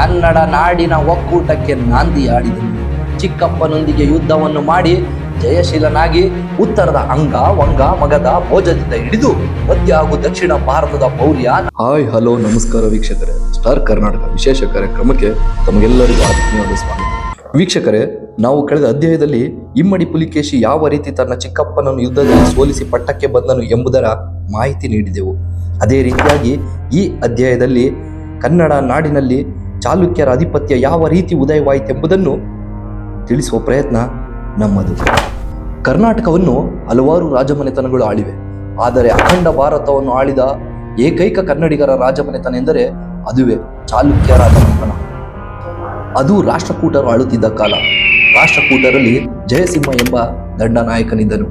ಕನ್ನಡ ನಾಡಿನ ಒಕ್ಕೂಟಕ್ಕೆ ನಾಂದಿಯಾಡಿದನು. ಚಿಕ್ಕಪ್ಪನೊಂದಿಗೆ ಯುದ್ಧವನ್ನು ಮಾಡಿ ಜಯಶೀಲನಾಗಿ ಉತ್ತರದ ಅಂಗ ವಂಗ ಮಗದ ಭೋಜದಿಂದ ಹಿಡಿದು ಮಧ್ಯ ಹಾಗೂ ದಕ್ಷಿಣ ಭಾರತದ ಮೌರ್ಯ. ಹಾಯ್ ಹಲೋ ನಮಸ್ಕಾರ ವೀಕ್ಷಕರೇ, ಸ್ಟಾರ್ ಕರ್ನಾಟಕ ವಿಶೇಷ ಕಾರ್ಯಕ್ರಮಕ್ಕೆ ತಮಗೆಲ್ಲರಿಗೂ ಆತ್ಮೀಯವಾದ ಸ್ವಾಗತ. ವೀಕ್ಷಕರೇ, ನಾವು ಕಳೆದ ಅಧ್ಯಾಯದಲ್ಲಿ ಇಮ್ಮಡಿ ಪುಲಿಕೇಶಿ ಯಾವ ರೀತಿ ತನ್ನ ಚಿಕ್ಕಪ್ಪನನ್ನು ಯುದ್ಧದಲ್ಲಿ ಸೋಲಿಸಿ ಪಟ್ಟಕ್ಕೆ ಬಂದನು ಎಂಬುದರ ಮಾಹಿತಿ ನೀಡಿದೆವು. ಅದೇ ರೀತಿಯಾಗಿ ಈ ಅಧ್ಯಾಯದಲ್ಲಿ ಕನ್ನಡ ನಾಡಿನಲ್ಲಿ ಚಾಲುಕ್ಯರ ಆಧಿಪತ್ಯ ಯಾವ ರೀತಿ ಉದಯವಾಯಿತೆಂಬುದನ್ನು ತಿಳಿಸುವ ಪ್ರಯತ್ನ ನಮ್ಮದು. ಕರ್ನಾಟಕವನ್ನು ಹಲವಾರು ರಾಜಮನೆತನಗಳು ಆಳಿವೆ, ಆದರೆ ಅಖಂಡ ಭಾರತವನ್ನು ಆಳಿದ ಏಕೈಕ ಕನ್ನಡಿಗರ ರಾಜಮನೆತನ ಎಂದರೆ ಅದುವೇ ಚಾಲುಕ್ಯ ರಾಜಮನೆತನ. ಅದು ರಾಷ್ಟ್ರಕೂಟರು ಆಳುತ್ತಿದ್ದ ಕಾಲ. ರಾಷ್ಟ್ರಕೂಟರಲ್ಲಿ ಜಯಸಿಂಹ ಎಂಬ ದಂಡನಾಯಕನಿದ್ದನು.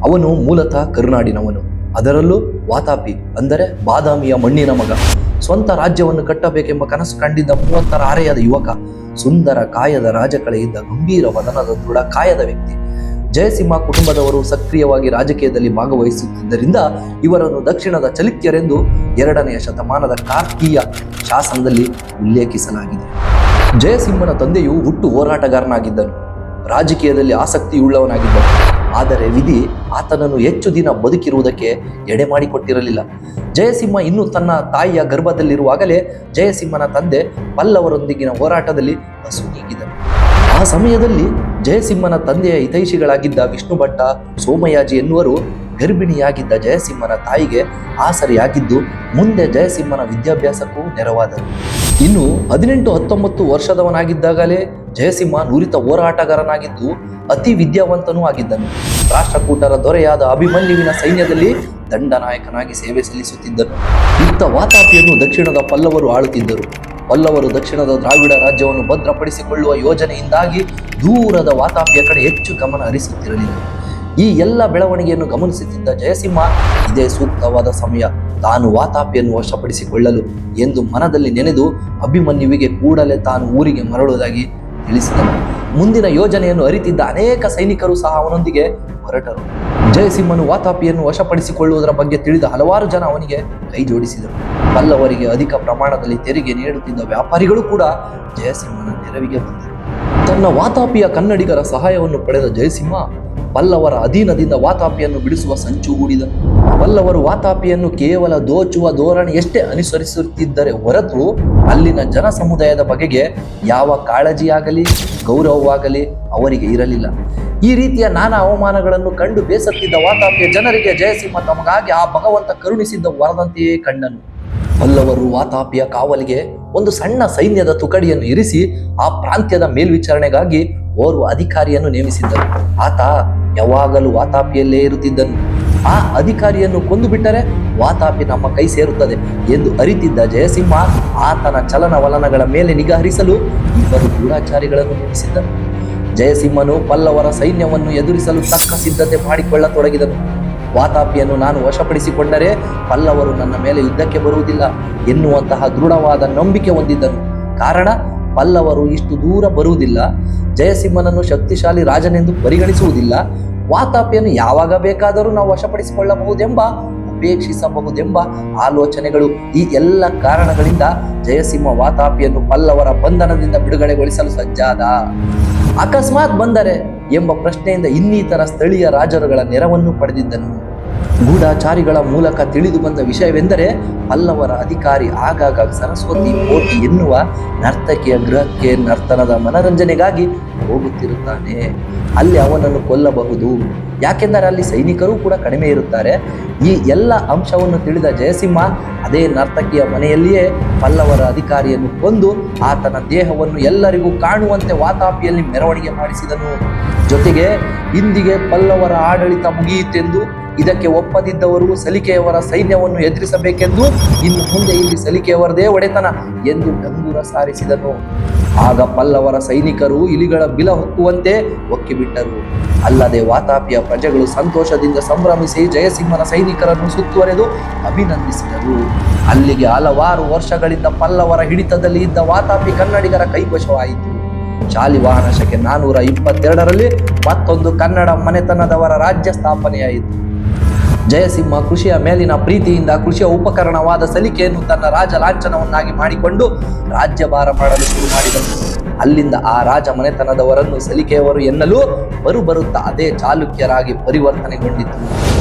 ಅವನು ಮೂಲತಃ ಕರುನಾಡಿನವನು, ಅದರಲ್ಲೂ ವಾತಾಪಿ ಅಂದರೆ ಬಾದಾಮಿಯ ಮಣ್ಣಿನ ಮಗ. ಸ್ವಂತ ರಾಜ್ಯವನ್ನು ಕಟ್ಟಬೇಕೆಂಬ ಕನಸು ಕಂಡಿದ್ದ 30ರ ಹರೆಯದ ಯುವಕ. ಸುಂದರ ಕಾಯದ ರಾಜಕಳೆ ಇದ್ದ ಗಂಭೀರ ವದನದ ದೃಢ ಕಾಯದ ವ್ಯಕ್ತಿ. ಜಯಸಿಂಹ ಕುಟುಂಬದವರು ಸಕ್ರಿಯವಾಗಿ ರಾಜಕೀಯದಲ್ಲಿ ಭಾಗವಹಿಸುತ್ತಿದ್ದರಿಂದ ಇವರನ್ನು ದಕ್ಷಿಣದ ಚಲುಕ್ಯರೆಂದು 2ನೇ ಶತಮಾನದ ಕಾರ್ತಿಯ ಶಾಸನದಲ್ಲಿ ಉಲ್ಲೇಖಿಸಲಾಗಿದೆ. ಜಯಸಿಂಹನ ತಂದೆಯು ಹುಟ್ಟು ಹೋರಾಟಗಾರನಾಗಿದ್ದನು, ರಾಜಕೀಯದಲ್ಲಿ ಆಸಕ್ತಿಯುಳ್ಳವನಾಗಿದ್ದನು. ಆದರೆ ವಿಧಿ ಆತನನ್ನು ಹೆಚ್ಚು ದಿನ ಬದುಕಿರುವುದಕ್ಕೆ ಎಡೆ ಮಾಡಿಕೊಟ್ಟಿರಲಿಲ್ಲ. ಜಯಸಿಂಹ ಇನ್ನೂ ತನ್ನ ತಾಯಿಯ ಗರ್ಭದಲ್ಲಿರುವಾಗಲೇ ಜಯಸಿಂಹನ ತಂದೆ ಪಲ್ಲವರೊಂದಿಗಿನ ಹೋರಾಟದಲ್ಲಿ ಅಸುನೀಗಿದನು. ಆ ಸಮಯದಲ್ಲಿ ಜಯಸಿಂಹನ ತಂದೆಯ ಹಿತೈಷಿಗಳಾಗಿದ್ದ ವಿಷ್ಣು ಭಟ್ಟ, ಸೋಮಯಾಜಿ ಎನ್ನುವರು ಗರ್ಭಿಣಿಯಾಗಿದ್ದ ಜಯಸಿಂಹನ ತಾಯಿಗೆ ಆಸರೆಯಾಗಿದ್ದು ಮುಂದೆ ಜಯಸಿಂಹನ ವಿದ್ಯಾಭ್ಯಾಸಕ್ಕೂ ನೆರವಾದರು. ಇನ್ನು 18-19 ವರ್ಷದವನಾಗಿದ್ದಾಗಲೇ ಜಯಸಿಂಹ ನುರಿತ ಹೋರಾಟಗಾರನಾಗಿದ್ದು ಅತಿ ವಿದ್ಯಾವಂತನೂ ಆಗಿದ್ದನು. ರಾಷ್ಟ್ರಕೂಟರ ದೊರೆಯಾದ ಅಭಿಮನ್ಯುವಿನ ಸೈನ್ಯದಲ್ಲಿ ದಂಡನಾಯಕನಾಗಿ ಸೇವೆ ಸಲ್ಲಿಸುತ್ತಿದ್ದನು. ಇತ್ತ ವಾತಾಪಿಯನ್ನು ದಕ್ಷಿಣದ ಪಲ್ಲವರು ಆಳುತ್ತಿದ್ದರು. ಪಲ್ಲವರು ದಕ್ಷಿಣದ ದ್ರಾವಿಡ ರಾಜ್ಯವನ್ನು ಭದ್ರಪಡಿಸಿಕೊಳ್ಳುವ ಯೋಜನೆಯಿಂದಾಗಿ ದೂರದ ವಾತಾಪಿಯ ಕಡೆ ಹೆಚ್ಚು ಗಮನ ಹರಿಸುತ್ತಿರಲಿಲ್ಲ. ಈ ಎಲ್ಲ ಬೆಳವಣಿಗೆಯನ್ನು ಗಮನಿಸುತ್ತಿದ್ದ ಜಯಸಿಂಹ ಇದೇ ಸೂಕ್ತವಾದ ಸಮಯ ತಾನು ವಾತಾಪಿಯನ್ನು ವಶಪಡಿಸಿಕೊಳ್ಳಲು ಎಂದು ಮನದಲ್ಲಿ ನೆನೆದು ಅಭಿಮನ್ಯುವಿಗೆ ಕೂಡಲೇ ತಾನು ಊರಿಗೆ ಮರಳುವುದಾಗಿ ತಿಳಿಸಿದನು. ಮುಂದಿನ ಯೋಜನೆಯನ್ನು ಅರಿತಿದ್ದ ಅನೇಕ ಸೈನಿಕರು ಸಹ ಅವನೊಂದಿಗೆ ಹೊರಟರು. ಜಯಸಿಂಹನು ವಾತಾಪಿಯನ್ನು ವಶಪಡಿಸಿಕೊಳ್ಳುವುದರ ಬಗ್ಗೆ ತಿಳಿದ ಹಲವಾರು ಜನ ಅವನಿಗೆ ಕೈ ಜೋಡಿಸಿದರು. ಪಲ್ಲವರಿಗೆ ಅಧಿಕ ಪ್ರಮಾಣದಲ್ಲಿ ತೆರಿಗೆ ನೀಡುತ್ತಿದ್ದ ವ್ಯಾಪಾರಿಗಳು ಕೂಡ ಜಯಸಿಂಹನ ನೆರವಿಗೆ ಬಂದರು. ತನ್ನ ವಾತಾಪಿಯ ಕನ್ನಡಿಗರ ಸಹಾಯವನ್ನು ಪಡೆದ ಜಯಸಿಂಹ ಪಲ್ಲವರ ಅಧೀನದಿಂದ ವಾತಾಪಿಯನ್ನು ಬಿಡಿಸುವ ಸಂಚು ಹೂಡಿದನು. ಪಲ್ಲವರು ವಾತಾಪಿಯನ್ನು ಕೇವಲ ದೋಚುವ ಧೋರಣೆಯಷ್ಟೇ ಅನುಸರಿಸುತ್ತಿದ್ದರೆ ಹೊರತು ಅಲ್ಲಿನ ಜನ ಸಮುದಾಯದ ಬಗೆಗೆ ಯಾವ ಕಾಳಜಿಯಾಗಲಿ ಗೌರವವಾಗಲಿ ಅವರಿಗೆ ಇರಲಿಲ್ಲ. ಈ ರೀತಿಯ ನಾನಾ ಅವಮಾನಗಳನ್ನು ಕಂಡು ಬೇಸತ್ತಿದ್ದ ವಾತಾಪಿಯ ಜನರಿಗೆ ಜಯಸಿಂಹ ತಮಗಾಗಿ ಆ ಭಗವಂತ ಕರುಣಿಸಿದ್ದ ವರದಂತೆಯೇ ಕಂಡನು. ಪಲ್ಲವರು ವಾತಾಪಿಯ ಕಾವಲಿಗೆ ಒಂದು ಸಣ್ಣ ಸೈನ್ಯದ ತುಕಡಿಯನ್ನು ಇರಿಸಿ ಆ ಪ್ರಾಂತ್ಯದ ಮೇಲ್ವಿಚಾರಣೆಗಾಗಿ ಓರ್ವ ಅಧಿಕಾರಿಯನ್ನು ನೇಮಿಸಿದ್ದರು. ಆತ ಯಾವಾಗಲೂ ವಾತಾಪಿಯಲ್ಲೇ ಇರುತ್ತಿದ್ದನು. ಆ ಅಧಿಕಾರಿಯನ್ನು ಕೊಂದು ಬಿಟ್ಟರೆ ವಾತಾಪಿ ನಮ್ಮ ಕೈ ಸೇರುತ್ತದೆ ಎಂದು ಅರಿತಿದ್ದ ಜಯಸಿಂಹ ಆತನ ಚಲನವಲನಗಳ ಮೇಲೆ ನಿಗಾ ಹರಿಸಲು 2 ಗೂಢಚಾರಿಗಳನ್ನು ನೇಮಿಸಿದ್ದನು. ಜಯಸಿಂಹನು ಪಲ್ಲವರ ಸೈನ್ಯವನ್ನು ಎದುರಿಸಲು ತಕ್ಕ ಸಿದ್ಧತೆ ಮಾಡಿಕೊಳ್ಳತೊಡಗಿದನು. ವಾತಾಪಿಯನ್ನು ನಾನು ವಶಪಡಿಸಿಕೊಂಡರೆ ಪಲ್ಲವರು ನನ್ನ ಮೇಲೆ ಯುದ್ಧಕ್ಕೆ ಬರುವುದಿಲ್ಲ ಎನ್ನುವಂತಹ ದೃಢವಾದ ನಂಬಿಕೆ ಹೊಂದಿದ್ದನು. ಕಾರಣ, ಪಲ್ಲವರು ಇಷ್ಟು ದೂರ ಬರುವುದಿಲ್ಲ, ಜಯಸಿಂಹನನ್ನು ಶಕ್ತಿಶಾಲಿ ರಾಜನೆಂದು ಪರಿಗಣಿಸುವುದಿಲ್ಲ, ವಾತಾಪಿಯನ್ನು ಯಾವಾಗ ಬೇಕಾದರೂ ನಾವು ವಶಪಡಿಸಿಕೊಳ್ಳಬಹುದೆಂಬ ಉಪೇಕ್ಷಿಸಬಹುದೆಂಬ ಆಲೋಚನೆಗಳು. ಈ ಎಲ್ಲ ಕಾರಣಗಳಿಂದ ಜಯಸಿಂಹ ವಾತಾಪಿಯನ್ನು ಪಲ್ಲವರ ಬಂಧನದಿಂದ ಬಿಡುಗಡೆಗೊಳಿಸಲು ಸಜ್ಜಾದ. ಅಕಸ್ಮಾತ್ ಬಂದರೆ ಎಂಬ ಪ್ರಶ್ನೆಯಿಂದ ಇನ್ನಿತರ ಸ್ಥಳೀಯ ರಾಜರುಗಳ ನೆರವನ್ನು ಪಡೆದಿದ್ದನು. ಗೂಢಚಾರಿಗಳ ಮೂಲಕ ತಿಳಿದು ಬಂದ ವಿಷಯವೆಂದರೆ ಪಲ್ಲವರ ಅಧಿಕಾರಿ ಆಗಾಗ ಸರಸ್ವತಿ ಕೋಟಿ ಎನ್ನುವ ನರ್ತಕಿಯ ಗೃಹಕ್ಕೆ ನರ್ತನದ ಮನರಂಜನೆಗಾಗಿ ಹೋಗುತ್ತಿರುತ್ತಾನೆ. ಅಲ್ಲಿ ಅವನನ್ನು ಕೊಲ್ಲಬಹುದು, ಯಾಕೆಂದರೆ ಅಲ್ಲಿ ಸೈನಿಕರು ಕೂಡ ಕಡಿಮೆ ಇರುತ್ತಾರೆ. ಈ ಎಲ್ಲ ಅಂಶವನ್ನು ತಿಳಿದ ಜಯಸಿಂಹ ಅದೇ ನರ್ತಕಿಯ ಮನೆಯಲ್ಲಿಯೇ ಪಲ್ಲವರ ಅಧಿಕಾರಿಯನ್ನು ಕೊಂದು ಆತನ ದೇಹವನ್ನು ಎಲ್ಲರಿಗೂ ಕಾಣುವಂತೆ ವಾತಾಪಿಯಲ್ಲಿ ಮೆರವಣಿಗೆ ಮಾಡಿಸಿದನು. ಜೊತೆಗೆ ಇಂದಿಗೆ ಪಲ್ಲವರ ಆಡಳಿತ ಮುಗಿಯಿತೆಂದು, ಇದಕ್ಕೆ ಒಪ್ಪದಿದ್ದವರು ಸಲಿಕೆಯವರ ಸೈನ್ಯವನ್ನು ಎದುರಿಸಬೇಕೆಂದು, ಇನ್ನು ಮುಂದೆ ಇಲ್ಲಿ ಸಲಿಕೆಯವರದೇ ಒಡೆತನ ಎಂದು ಡಂಗುರ ಸಾರಿಸಿದನು. ಆಗ ಪಲ್ಲವರ ಸೈನಿಕರು ಇಲಿಗಳ ಬಿಲ ಹೊಕ್ಕುವಂತೆ ಒಕ್ಕಿಬಿಟ್ಟರು. ಅಲ್ಲದೆ ವಾತಾಪಿಯ ಪ್ರಜೆಗಳು ಸಂತೋಷದಿಂದ ಸಂಭ್ರಮಿಸಿ ಜಯಸಿಂಹನ ಸೈನಿಕರನ್ನು ಸುತ್ತುವರೆದು ಅಭಿನಂದಿಸಿದರು. ಅಲ್ಲಿಗೆ ಹಲವಾರು ವರ್ಷಗಳಿಂದ ಪಲ್ಲವರ ಹಿಡಿತದಲ್ಲಿ ಇದ್ದ ವಾತಾಪಿ ಕನ್ನಡಿಗರ ಕೈವಶವಾಯಿತು. ಶಾಲಿವಾಹನ ಶಕೆ 422ರಲ್ಲಿ ಮತ್ತೊಂದು ಕನ್ನಡ ಮನೆತನದವರ ರಾಜ್ಯ ಸ್ಥಾಪನೆಯಾಯಿತು. ಜಯಸಿಂಹ ಕೃಷಿಯ ಮೇಲಿನ ಪ್ರೀತಿಯಿಂದ ಕೃಷಿಯ ಉಪಕರಣವಾದ ಸಲಿಕೆಯನ್ನು ತನ್ನ ರಾಜ ಲಾಂಛನವನ್ನಾಗಿ ಮಾಡಿಕೊಂಡು ರಾಜ್ಯಭಾರ ಮಾಡಲು ಶುರು ಮಾಡಿದನು. ಅಲ್ಲಿಂದ ಆ ರಾಜ ಮನೆತನದವರನ್ನು ಸಲಿಕೆಯವರು ಎನ್ನಲು ಬರುತ್ತಾ ಅದೇ ಚಾಲುಕ್ಯರಾಗಿ ಪರಿವರ್ತನೆಗೊಂಡಿತು.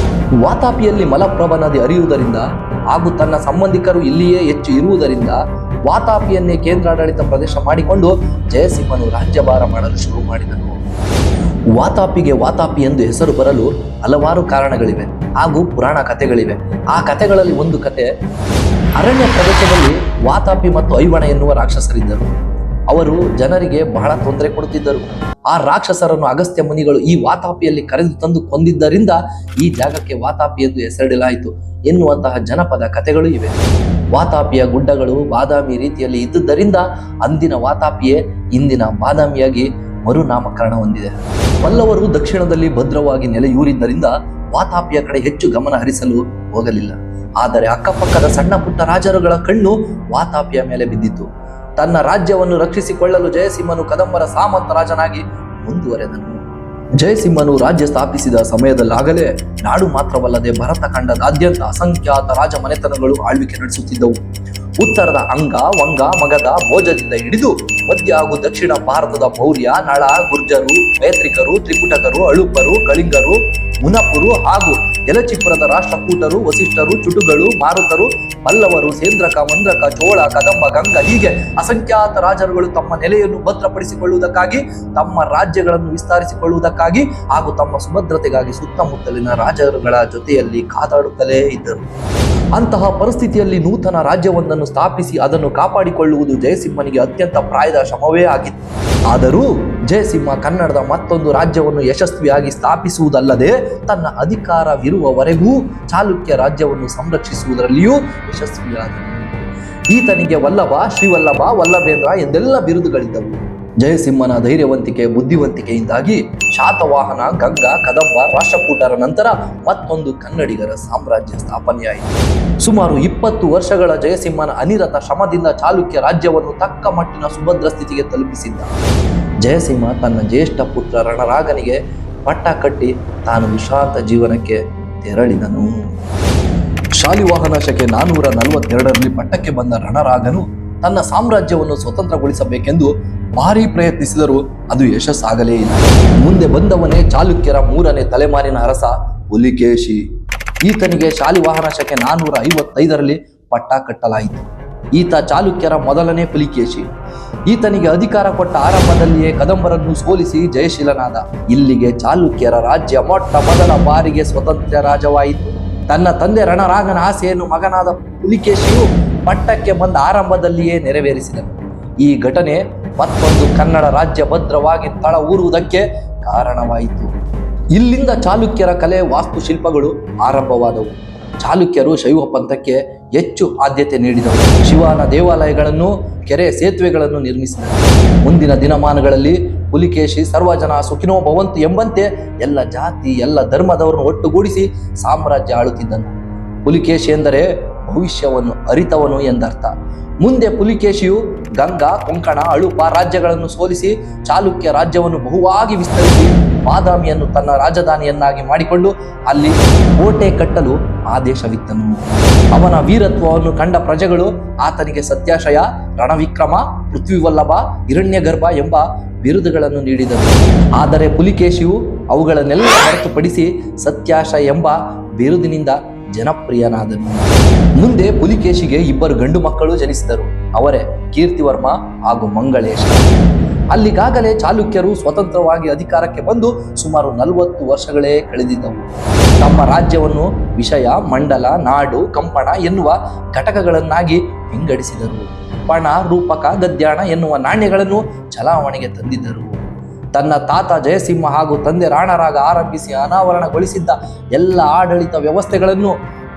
ವಾತಾಪಿಯಲ್ಲಿ ಮಲಪ್ರಭಾ ನದಿ ಹರಿಯುವುದರಿಂದ ಹಾಗೂ ತನ್ನ ಸಂಬಂಧಿಕರು ಇಲ್ಲಿಯೇ ಹೆಚ್ಚು ಇರುವುದರಿಂದ ವಾತಾಪಿಯನ್ನೇ ಕೇಂದ್ರಾಡಳಿತ ಪ್ರದೇಶ ಮಾಡಿಕೊಂಡು ಜಯಸಿಂಹನು ರಾಜ್ಯಭಾರ ಮಾಡಲು ಶುರು ಮಾಡಿದನು. ವಾತಾಪಿಗೆ ವಾತಾಪಿ ಎಂದು ಹೆಸರು ಬರಲು ಹಲವಾರು ಕಾರಣಗಳಿವೆ ಹಾಗೂ ಪುರಾಣ ಕಥೆಗಳಿವೆ. ಆ ಕಥೆಗಳಲ್ಲಿ ಒಂದು ಕತೆ, ಅರಣ್ಯ ಪ್ರದೇಶದಲ್ಲಿ ವಾತಾಪಿ ಮತ್ತು ಐವಣ ಎನ್ನುವ ರಾಕ್ಷಸರಿದ್ದರು. ಅವರು ಜನರಿಗೆ ಬಹಳ ತೊಂದರೆ ಕೊಡುತ್ತಿದ್ದರು. ಆ ರಾಕ್ಷಸರನ್ನು ಅಗಸ್ತ್ಯ ಮುನಿಗಳು ಈ ವಾತಾಪಿಯಲ್ಲಿ ಕರೆದು ತಂದು ಕೊಂದಿದ್ದರಿಂದ ಈ ಜಾಗಕ್ಕೆ ವಾತಾಪಿ ಎಂದು ಹೆಸರಿಡಲಾಯಿತು ಎನ್ನುವಂತಹ ಜನಪದ ಕಥೆಗಳು ಇವೆ. ವಾತಾಪಿಯ ಗುಡ್ಡಗಳು ಬಾದಾಮಿ ರೀತಿಯಲ್ಲಿ ಇದ್ದುದರಿಂದ ಅಂದಿನ ವಾತಾಪಿಯೇ ಇಂದಿನ ಬಾದಾಮಿಯಾಗಿ ಮರುನಾಮಕರಣ ಹೊಂದಿದೆ. ಪಲ್ಲವರು ದಕ್ಷಿಣದಲ್ಲಿ ಭದ್ರವಾಗಿ ನೆಲೆಯೂರಿದ್ದರಿಂದ ವಾತಾಪಿಯ ಕಡೆ ಹೆಚ್ಚು ಗಮನ ಹರಿಸಲು ಹೋಗಲಿಲ್ಲ. ಆದರೆ ಅಕ್ಕಪಕ್ಕದ ಸಣ್ಣ ಪುಟ್ಟ ರಾಜರುಗಳ ಕಣ್ಣು ವಾತಾಪಿಯ ಮೇಲೆ ಬಿದ್ದಿತು. ತನ್ನ ರಾಜ್ಯವನ್ನು ರಕ್ಷಿಸಿಕೊಳ್ಳಲು ಜಯಸಿಂಹನು ಕದಂಬರ ಸಾಮಂತ ರಾಜನಾಗಿ ಮುಂದುವರೆದನು. ಜಯಸಿಂಹನು ರಾಜ್ಯ ಸ್ಥಾಪಿಸಿದ ಸಮಯದಲ್ಲಾಗಲೇ ನಾಡು ಮಾತ್ರವಲ್ಲದೆ ಭರತ ಖಂಡದಾದ್ಯಂತ ಅಸಂಖ್ಯಾತ ರಾಜ ಮನೆತನಗಳು ಆಳ್ವಿಕೆ ನಡೆಸುತ್ತಿದ್ದವು. ಉತ್ತರದ ಅಂಗ, ವಂಗ, ಮಗಧ, ಭೋಜದಿಂದ ಹಿಡಿದು ಮಧ್ಯ ಹಾಗೂ ದಕ್ಷಿಣ ಭಾರತದ ಮೌರ್ಯ, ನಳ, ಗುರ್ಜರು, ಮೈತ್ರಿಕರು, ತ್ರಿಕುಟಕರು, ಅಳುಪರು, ಕಳಿಂಗರು, ಮುನಪುರು ಹಾಗೂ ಯಲಚಿಪುರದ ರಾಷ್ಟ್ರಕೂಟರು, ವಸಿಷ್ಠರು, ಚುಟುಗಳು, ಮಾರುತರು, ಪಲ್ಲವರು, ಸೇಂದ್ರಕ, ಮಂದ್ರಕ, ಚೋಳ, ಕದಂಬ, ಗಂಗ ಹೀಗೆ ಅಸಂಖ್ಯಾತ ರಾಜರುಗಳು ತಮ್ಮ ನೆಲೆಯನ್ನು ಭದ್ರಪಡಿಸಿಕೊಳ್ಳುವುದಕ್ಕಾಗಿ, ತಮ್ಮ ರಾಜ್ಯಗಳನ್ನು ವಿಸ್ತರಿಸಿಕೊಳ್ಳುವುದಕ್ಕಾಗಿ ಹಾಗೂ ತಮ್ಮ ಸುಭದ್ರತೆಗಾಗಿ ಸುತ್ತಮುತ್ತಲಿನ ರಾಜರುಗಳ ಜೊತೆಯಲ್ಲಿ ಕಾದಾಡುತ್ತಲೇ ಇದ್ದರು. ಅಂತಹ ಪರಿಸ್ಥಿತಿಯಲ್ಲಿ ನೂತನ ರಾಜ್ಯವೊಂದನ್ನು ಸ್ಥಾಪಿಸಿ ಅದನ್ನು ಕಾಪಾಡಿಕೊಳ್ಳುವುದು ಜಯಸಿಂಹನಿಗೆ ಅತ್ಯಂತ ಪ್ರಾಯದ ಶ್ರಮವೇ ಆಗಿತ್ತು. ಆದರೂ ಜಯಸಿಂಹ ಕನ್ನಡದ ಮತ್ತೊಂದು ರಾಜ್ಯವನ್ನು ಯಶಸ್ವಿಯಾಗಿ ಸ್ಥಾಪಿಸುವುದಲ್ಲದೆ ತನ್ನ ಅಧಿಕಾರವಿರುವವರೆಗೂ ಚಾಲುಕ್ಯ ರಾಜ್ಯವನ್ನು ಸಂರಕ್ಷಿಸುವುದರಲ್ಲಿಯೂ ಯಶಸ್ವಿಯಾದನು. ಈತನಿಗೆ ವಲ್ಲಭ, ಶ್ರೀವಲ್ಲಭ, ವಲ್ಲಭೇಂದ್ರ ಎಂದೆಲ್ಲ ಬಿರುದುಗಳಿದ್ದವು. ಜಯಸಿಂಹನ ಧೈರ್ಯವಂತಿಕೆ, ಬುದ್ಧಿವಂತಿಕೆಯಿಂದಾಗಿ ಶಾತವಾಹನ, ಗಂಗಾ, ಕದಂಬ, ರಾಷ್ಟ್ರಕೂಟರ ನಂತರ ಮತ್ತೊಂದು ಕನ್ನಡಿಗರ ಸಾಮ್ರಾಜ್ಯ ಸ್ಥಾಪನೆಯಾಯಿತು. ಸುಮಾರು 20 ವರ್ಷಗಳ ಜಯಸಿಂಹನ ಅನಿರತ ಶ್ರಮದಿಂದ ಚಾಲುಕ್ಯ ರಾಜ್ಯವನ್ನು ತಕ್ಕ ಮಟ್ಟಿನ ಸುಭದ್ರ ಸ್ಥಿತಿಗೆ ತಲುಪಿಸಿದ್ದ. ಜಯಸಿಂಹ ತನ್ನ ಜ್ಯೇಷ್ಠ ಪುತ್ರ ರಣರಾಗನಿಗೆ ಪಟ್ಟ ಕಟ್ಟಿ ತಾನು ವಿಶ್ರಾಂತ ಜೀವನಕ್ಕೆ ತೆರಳಿದನು. ಶಾಲಿವಾಹನ ಶಕೆ 442ರಲ್ಲಿ ಪಟ್ಟಕ್ಕೆ ಬಂದ ರಣರಾಗನು ತನ್ನ ಸಾಮ್ರಾಜ್ಯವನ್ನು ಸ್ವತಂತ್ರಗೊಳಿಸಬೇಕೆಂದು ಭಾರಿ ಪ್ರಯತ್ನಿಸಿದರೂ ಅದು ಯಶಸ್ಸಾಗಲೇ ಇಲ್ಲ. ಮುಂದೆ ಬಂದವನೇ ಚಾಲುಕ್ಯರ 3ನೇ ತಲೆಮಾರಿನ ಅರಸ ಪುಲಿಕೇಶಿ. ಈತನಿಗೆ ಶಾಲಿವಾಹನ ಶಕೆ 455ರಲ್ಲಿ ಪಟ್ಟ ಕಟ್ಟಲಾಯಿತು. ಈತ ಚಾಲುಕ್ಯರ ಮೊದಲನೇ ಪುಲಿಕೇಶಿ. ಈತನಿಗೆ ಅಧಿಕಾರ ಕೊಟ್ಟ ಆರಂಭದಲ್ಲಿಯೇ ಕದಂಬರನ್ನು ಸೋಲಿಸಿ ಜಯಶೀಲನಾದ. ಇಲ್ಲಿಗೆ ಚಾಲುಕ್ಯರ ರಾಜ್ಯ ಮೊಟ್ಟ ಮೊದಲ ಬಾರಿಗೆ ಸ್ವತಂತ್ರ ರಾಜ್ಯವಾಯಿತು. ತನ್ನ ತಂದೆ ರಣರಾಗನ ಆಸೆಯನ್ನು ಮಗನಾದ ಪುಲಿಕೇಶಿಯು ಪಟ್ಟಕ್ಕೆ ಬಂದ ಆರಂಭದಲ್ಲಿಯೇ ನೆರವೇರಿಸಿದನು. ಈ ಘಟನೆ ಮತ್ತೊಂದು ಕನ್ನಡ ರಾಜ್ಯ ಭದ್ರವಾಗಿ ತಳ ಊರುವುದಕ್ಕೆ ಕಾರಣವಾಯಿತು. ಇಲ್ಲಿಂದ ಚಾಲುಕ್ಯರ ಕಲೆ, ವಾಸ್ತುಶಿಲ್ಪಗಳು ಆರಂಭವಾದವು. ಚಾಲುಕ್ಯರು ಶೈವ ಪಂಥಕ್ಕೆ ಹೆಚ್ಚು ಆದ್ಯತೆ ನೀಡಿದರು. ಶಿವನ ದೇವಾಲಯಗಳನ್ನು, ಕೆರೆ, ಸೇತುವೆಗಳನ್ನು ನಿರ್ಮಿಸಿದರು. ಮುಂದಿನ ದಿನಮಾನಗಳಲ್ಲಿ ಪುಲಿಕೇಶಿ ಸರ್ವಜನ ಸುಖಿನೋ ಭವಂತು ಎಂಬಂತೆ ಎಲ್ಲ ಜಾತಿ, ಎಲ್ಲ ಧರ್ಮದವರನ್ನು ಒಟ್ಟುಗೂಡಿಸಿ ಸಾಮ್ರಾಜ್ಯ ಆಳುತ್ತಿದ್ದನು. ಪುಲಿಕೇಶಿ ಎಂದರೆ ಭವಿಷ್ಯವನ್ನು ಅರಿತವನು ಎಂದರ್ಥ. ಮುಂದೆ ಪುಲಿಕೇಶಿಯು ಗಂಗಾ, ಕೊಂಕಣ, ಅಳುಪ ರಾಜ್ಯಗಳನ್ನು ಸೋಲಿಸಿ ಚಾಲುಕ್ಯ ರಾಜ್ಯವನ್ನು ಬಹುವಾಗಿ ವಿಸ್ತರಿಸಿ ಬಾದಾಮಿಯನ್ನು ತನ್ನ ರಾಜಧಾನಿಯನ್ನಾಗಿ ಮಾಡಿಕೊಂಡು ಅಲ್ಲಿ ಕೋಟೆ ಕಟ್ಟಲು ಆದೇಶವಿತ್ತನು. ಅವನ ವೀರತ್ವವನ್ನು ಕಂಡ ಪ್ರಜೆಗಳು ಆತನಿಗೆ ಸತ್ಯಾಶಯ, ರಣವಿಕ್ರಮ, ಪೃಥ್ವಿವಲ್ಲಭ, ಹಿರಣ್ಯಗರ್ಭ ಎಂಬ ಬಿರುದುಗಳನ್ನು ನೀಡಿದರು. ಆದರೆ ಪುಲಿಕೇಶಿಯು ಅವುಗಳನ್ನೆಲ್ಲ ಹೊರತುಪಡಿಸಿ ಸತ್ಯಾಶಯ ಎಂಬ ಬಿರುದಿನಿಂದ ಜನಪ್ರಿಯನಾದನು. ಮುಂದೆ ಪುಲಿಕೇಶಿಗೆ 2 ಗಂಡು ಮಕ್ಕಳು ಜನಿಸಿದರು. ಅವರೇ ಕೀರ್ತಿವರ್ಮ ಹಾಗೂ ಮಂಗಳೇಶ. ಅಲ್ಲಿಗಾಗಲೇ ಚಾಲುಕ್ಯರು ಸ್ವತಂತ್ರವಾಗಿ ಅಧಿಕಾರಕ್ಕೆ ಬಂದು ಸುಮಾರು 40 ವರ್ಷಗಳೇ ಕಳೆದಿದ್ದವು. ತಮ್ಮ ರಾಜ್ಯವನ್ನು ವಿಷಯ, ಮಂಡಲ, ನಾಡು, ಕಂಪಣ ಎನ್ನುವ ಘಟಕಗಳನ್ನಾಗಿ ವಿಂಗಡಿಸಿದರು. ಪಣ, ರೂಪಕ, ಗದ್ಯಾಣ ಎನ್ನುವ ನಾಣ್ಯಗಳನ್ನು ಚಲಾವಣೆಗೆ ತಂದಿದ್ದರು. ತನ್ನ ತಾತ ಜಯಸಿಂಹ ಹಾಗೂ ತಂದೆ ರಾಣರಾಗ ಆರಂಭಿಸಿ ಅನಾವರಣಗೊಳಿಸಿದ್ದ ಎಲ್ಲ ಆಡಳಿತ ವ್ಯವಸ್ಥೆಗಳನ್ನು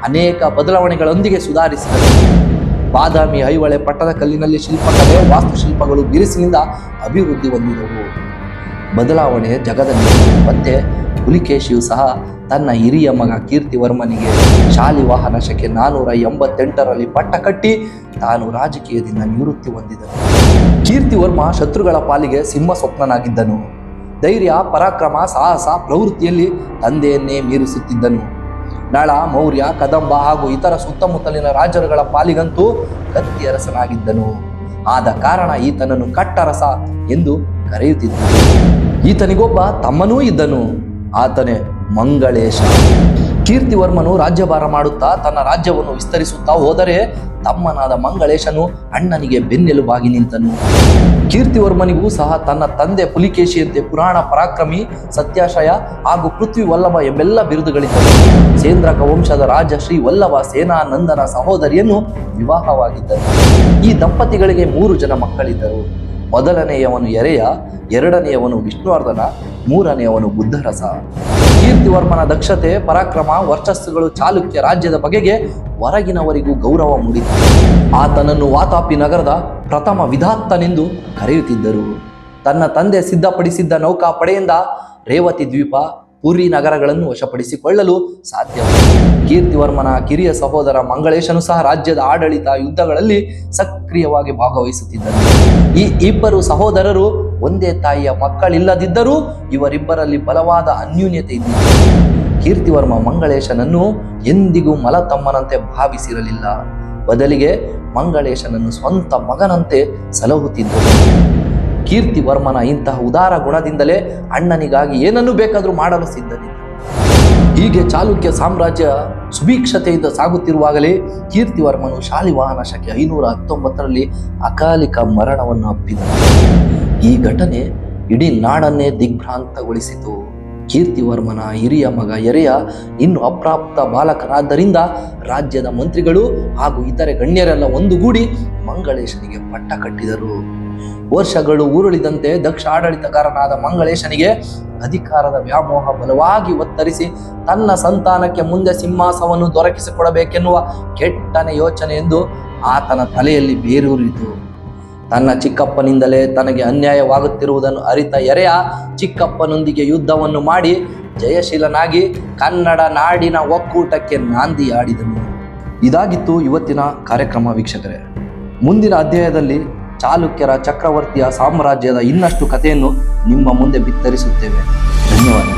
ಅನೇಕ ಬದಲಾವಣೆಗಳೊಂದಿಗೆ ಸುಧಾರಿಸಿದರು. ಬಾದಾಮಿ, ಐಹೊಳೆ, ಪಟ್ಟದಕಲ್ಲಿನಲ್ಲಿ ಶಿಲ್ಪಕಲೆ, ವಾಸ್ತುಶಿಲ್ಪಗಳು ಬಿರುಸಿನಿಂದ ಅಭಿವೃದ್ಧಿ ಹೊಂದಿದವು. ಬದಲಾವಣೆ ಜಗದಲ್ಲಿ ಮತ್ತೆ ಪುಲಿಕೇಶಿಯು ಸಹ ತನ್ನ ಹಿರಿಯ ಮಗ ಕೀರ್ತಿವರ್ಮನಿಗೆ ಶಾಲಿವಾಹನ ಶಕೆ 488ರಲ್ಲಿ ಪಟ್ಟ ಕಟ್ಟಿ ತಾನು ರಾಜಕೀಯದಿಂದ ನಿವೃತ್ತಿ ಹೊಂದಿದನು. ಕೀರ್ತಿವರ್ಮ ಶತ್ರುಗಳ ಪಾಲಿಗೆ ಸಿಂಹ ಸ್ವಪ್ನನಾಗಿದ್ದನು. ಧೈರ್ಯ, ಪರಾಕ್ರಮ, ಸಾಹಸ ಪ್ರವೃತ್ತಿಯಲ್ಲಿ ತಂದೆಯನ್ನೇ ಮೀರಿಸುತ್ತಿದ್ದನು. ನಳ, ಮೌರ್ಯ, ಕದಂಬ ಹಾಗೂ ಇತರ ಸುತ್ತಮುತ್ತಲಿನ ರಾಜರುಗಳ ಪಾಲಿಗಂತೂ ಕತ್ತಿ ಅರಸನಾಗಿದ್ದನು. ಆದ ಕಾರಣ ಈತನನ್ನು ಕಟ್ಟರಸ ಎಂದು ಕರೆಯುತ್ತಿದ್ದರು. ಈತನಿಗೊಬ್ಬ ತಮ್ಮನೂ ಇದ್ದನು. ಆತನೇ ಮಂಗಳೇಶ. ಕೀರ್ತಿವರ್ಮನು ರಾಜ್ಯಭಾರ ಮಾಡುತ್ತಾ ತನ್ನ ರಾಜ್ಯವನ್ನು ವಿಸ್ತರಿಸುತ್ತಾ ಹೋದರೆ ತಮ್ಮನಾದ ಮಂಗಳೇಶನು ಅಣ್ಣನಿಗೆ ಬೆನ್ನೆಲುಬಾಗಿ ನಿಂತನು. ಕೀರ್ತಿವರ್ಮನಿಗೂ ಸಹ ತನ್ನ ತಂದೆ ಪುಲಿಕೇಶಿಯಂತೆ ಪುರಾಣ ಪರಾಕ್ರಮಿ, ಸತ್ಯಾಶ್ರಯ ಹಾಗೂ ಪೃಥ್ವಿ ವಲ್ಲಭ ಎಂಬೆಲ್ಲ ಬಿರುದುಗಳಿದ್ದವು. ಸೇಂದ್ರಕ ವಂಶದ ರಾಜ ಶ್ರೀ ವಲ್ಲಭ ಸೇನಾನಂದನ ಸಹೋದರಿಯನ್ನು ವಿವಾಹವಾಗಿದ್ದರು. ಈ ದಂಪತಿಗಳಿಗೆ 3 ಜನ ಮಕ್ಕಳಿದ್ದರು. ಮೊದಲನೆಯವನು ಎರೆಯ, ಎರಡನೆಯವನು ವಿಷ್ಣುವರ್ಧನ, ಮೂರನೆಯವನು ಬುದ್ಧರಸ. ಕೀರ್ತಿವರ್ಮನ ದಕ್ಷತೆ, ಪರಾಕ್ರಮ, ವರ್ಚಸ್ಸುಗಳು ಚಾಲುಕ್ಯ ರಾಜ್ಯದ ಬಗೆಗೆ ಹೊರಗಿನವರಿಗೂ ಗೌರವ ಮೂಡಿತು. ಆತನನ್ನು ವಾತಾಪಿ ನಗರದ ಪ್ರಥಮ ವಿಧಾತ್ತನೆಂದು ಕರೆಯುತ್ತಿದ್ದರು. ತನ್ನ ತಂದೆ ಸಿದ್ಧಪಡಿಸಿದ್ದ ನೌಕಾಪಡೆಯಿಂದ ರೇವತಿ ದ್ವೀಪ, ಪುರಿ ನಗರಗಳನ್ನು ವಶಪಡಿಸಿಕೊಳ್ಳಲು ಸಾಧ್ಯವಾಯಿತು. ಕೀರ್ತಿವರ್ಮನ ಕಿರಿಯ ಸಹೋದರ ಮಂಗಳೇಶನು ಸಹ ರಾಜ್ಯದ ಆಡಳಿತ, ಯುದ್ಧಗಳಲ್ಲಿ ಸಕ್ರಿಯವಾಗಿ ಭಾಗವಹಿಸುತ್ತಿದ್ದರು. ಈ ಇಬ್ಬರು ಸಹೋದರರು ಒಂದೇ ತಾಯಿಯ ಮಕ್ಕಳಿಲ್ಲದಿದ್ದರೂ ಇವರಿಬ್ಬರಲ್ಲಿ ಬಲವಾದ ಅನ್ಯೂನ್ಯತೆ ಇದ್ದಿತು. ಕೀರ್ತಿವರ್ಮ ಮಂಗಳೇಶನನ್ನು ಎಂದಿಗೂ ಮಲತಮ್ಮನಂತೆ ಭಾವಿಸಿರಲಿಲ್ಲ. ಬದಲಿಗೆ ಮಂಗಳೇಶನನ್ನು ಸ್ವಂತ ಮಗನಂತೆ ಸಲಹುತ್ತಿದ್ದರು. ಕೀರ್ತಿವರ್ಮನ ಇಂತಹ ಉದಾರ ಗುಣದಿಂದಲೇ ಅಣ್ಣನಿಗಾಗಿ ಏನನ್ನು ಬೇಕಾದರೂ ಮಾಡಲು ಸಿದ್ಧನಿದ್ದ. ಹೀಗೆ ಚಾಲುಕ್ಯ ಸಾಮ್ರಾಜ್ಯ ಸುಭೀಕ್ಷತೆಯಿಂದ ಸಾಗುತ್ತಿರುವಾಗಲೇ ಕೀರ್ತಿವರ್ಮನು ಶಾಲಿವಾಹನ ಶಕೆ 519ರಲ್ಲಿ ಅಕಾಲಿಕ ಮರಣವನ್ನು ಅಪ್ಪಿದನು. ಈ ಘಟನೆ ಇಡೀ ನಾಡನ್ನೇ ದಿಗ್ಭ್ರಾಂತಗೊಳಿಸಿತು. ಕೀರ್ತಿವರ್ಮನ ಹಿರಿಯ ಮಗ ಎರೆಯ ಇನ್ನು ಅಪ್ರಾಪ್ತ ಬಾಲಕನಾದ್ದರಿಂದ ರಾಜ್ಯದ ಮಂತ್ರಿಗಳು ಹಾಗೂ ಇತರೆ ಗಣ್ಯರೆಲ್ಲ ಒಂದುಗೂಡಿ ಮಂಗಳೇಶನಿಗೆ ಪಟ್ಟ ಕಟ್ಟಿದರು. ವರ್ಷಗಳು ಉರುಳಿದಂತೆ ದಕ್ಷ ಆಡಳಿತಗಾರನಾದ ಮಂಗಳೇಶನಿಗೆ ಅಧಿಕಾರದ ವ್ಯಾಮೋಹ ಬಲವಾಗಿ ಒತ್ತರಿಸಿ ತನ್ನ ಸಂತಾನಕ್ಕೆ ಮುಂದೆ ಸಿಂಹಾಸನವನ್ನು ದೊರಕಿಸಿಕೊಡಬೇಕೆನ್ನುವ ಕೆಟ್ಟನೆ ಯೋಚನೆಯೆಂದು ಆತನ ತಲೆಯಲ್ಲಿ ಬೇರೂರಿತು. ತನ್ನ ಚಿಕ್ಕಪ್ಪನಿಂದಲೇ ತನಗೆ ಅನ್ಯಾಯವಾಗುತ್ತಿರುವುದನ್ನು ಅರಿತ ಎರೆಯ ಚಿಕ್ಕಪ್ಪನೊಂದಿಗೆ ಯುದ್ಧವನ್ನು ಮಾಡಿ ಜಯಶೀಲನಾಗಿ ಕನ್ನಡ ನಾಡಿನ ಒಕ್ಕೂಟಕ್ಕೆ ನಾಂದಿಯಾಡಿದನು. ಇದಾಗಿತ್ತು ಇವತ್ತಿನ ಕಾರ್ಯಕ್ರಮ ವೀಕ್ಷಕರೇ. ಮುಂದಿನ ಅಧ್ಯಾಯದಲ್ಲಿ ಚಾಲುಕ್ಯರ ಚಕ್ರವರ್ತಿಯ ಸಾಮ್ರಾಜ್ಯದ ಇನ್ನಷ್ಟು ಕಥೆಯನ್ನು ನಿಮ್ಮ ಮುಂದೆ ಬಿತ್ತರಿಸುತ್ತೇವೆ. ಧನ್ಯವಾದ.